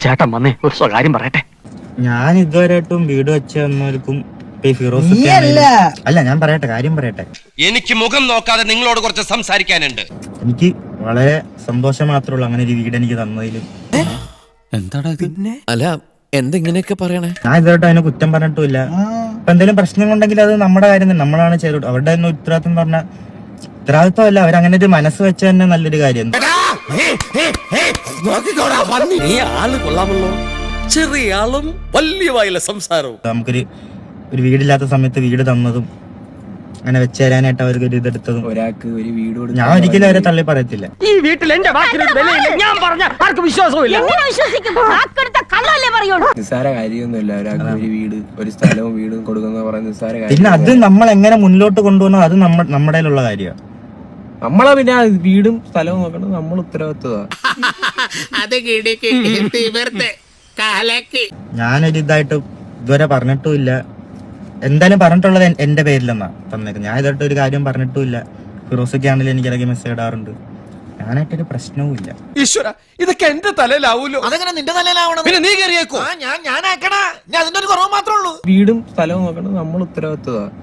ചേട്ടൻ വന്നേ ഒരു സ്വകാര്യം പറയട്ടെ. ഞാൻ ഇതുവരെയായിട്ടും വീട് വെച്ച് തന്നവർക്കും അല്ല, ഞാൻ പറയട്ടെ, കാര്യം പറയട്ടെ. എനിക്ക് മുഖം നോക്കാതെ നിങ്ങളോട് കുറച്ച് സംസാരിക്കാനുണ്ട്. എനിക്ക് വളരെ സന്തോഷം മാത്രമേ ഉള്ളൂ അങ്ങനെ ഒരു വീട് എനിക്ക് തന്നതിലും. അല്ല എന്തെങ്ങനെയൊക്കെ പറയണേ? ഞാൻ ഇതുവരെയായിട്ടും അതിനെ കുറ്റം പറഞ്ഞിട്ടുമില്ല. ഇപ്പൊ എന്തെങ്കിലും പ്രശ്നങ്ങളുണ്ടെങ്കിൽ അത് നമ്മുടെ കാര്യം തന്നെ, നമ്മളാണ് ചെയ്തോട്ട്. അവരുടെ തന്നെ ഉത്തരവാദിത്വം പറഞ്ഞാൽ ഉത്തരവാദിത്വമല്ല, അവരങ്ങനെ ഒരു മനസ്സ് വെച്ച തന്നെ നല്ലൊരു കാര്യം. നീ ആള് കൊള്ളാമല്ലോ, ചെറിയ ആളും വലിയ വായിലെ സംസാരവും. നമുക്കൊരു വീടില്ലാത്ത സമയത്ത് വീട് തന്നതും അങ്ങനെ വെച്ച് തരാനായിട്ട് അവർക്ക് ഒരു ഇതെടുത്തതും ഒരാൾക്ക് ഒരു വീട് ഞാൻ ഒരിക്കലും അവരെ തള്ളി പറയത്തില്ല. ഈ വീട്ടിൽ എന്റെ വാക്കിന് വിലയില്ല, ഞാൻ പറഞ്ഞ ആർക്കും വിശ്വാസമില്ല. നിസ്സാര കാര്യമൊന്നുമില്ല. ഒരാൾക്ക് ഒരു വീട്, ഒരു സ്ഥലവും വീടും കൊടുക്കുന്ന പറയുന്ന നിസ്സാര കാര്യം. പിന്നെ അത് നമ്മൾ എങ്ങനെ മുന്നോട്ട് കൊണ്ടുപോകുന്നത് അത് നമ്മുടെ ഉള്ള കാര്യമാണ്. നമ്മളെ പിന്നെ വീടും സ്ഥലവും നോക്കണം, നമ്മൾ ഉത്തരവാദിത്വമാണ്. ഞാനൊരു ഇതായിട്ട് ഇതുവരെ പറഞ്ഞിട്ടുമില്ല. എന്തായാലും പറഞ്ഞിട്ടുള്ളത് എന്റെ പേരിലെന്നാ തന്നേക്കുന്നത്. ഞാൻ ഇതായിട്ട് ഒരു കാര്യം പറഞ്ഞിട്ടുമില്ല. ഫിറോസൊക്കെ ആണെങ്കിലും എനിക്ക് ഇടയ്ക്ക് മെസ്സേജ് ഇടാറുണ്ട്. ഞാനായിട്ടൊരു പ്രശ്നവും ഇല്ല. ഈശ്വര, ഇതൊക്കെ എന്റെ തലയിലാവൂലോ? അതെങ്ങനെ നിന്റെ തലയിലാവണം? പിന്നെ നീ കയറിയേക്കോ? ഞാനാക്കണ ഞാൻ അതിന്റെ ഒരു കുറവ് മാത്രമേ ഉള്ളൂ. വീടും സ്ഥലവും നോക്കണം, നമ്മൾ ഉത്തരവാദിത്വമാണ്.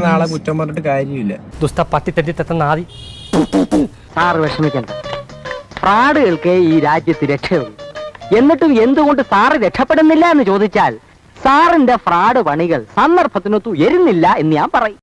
നാളെ കുറ്റം പറഞ്ഞിട്ട് കാര്യമില്ല. ദുസ്ത പത്തി തെറ്റി തെറ്റുന്ന സാറ് വിഷമിക്കണ്ട. ഫ്രാഡുകൾക്ക് ഈ രാജ്യത്ത് രക്ഷയുള്ളൂ. എന്നിട്ടും എന്തുകൊണ്ട് സാറ് രക്ഷപ്പെടുന്നില്ല എന്ന് ചോദിച്ചാൽ സാറിന്റെ ഫ്രാഡ് പണികൾ സന്ദർഭത്തിനൊത്തു എരുന്നില്ല എന്ന് ഞാൻ പറയും.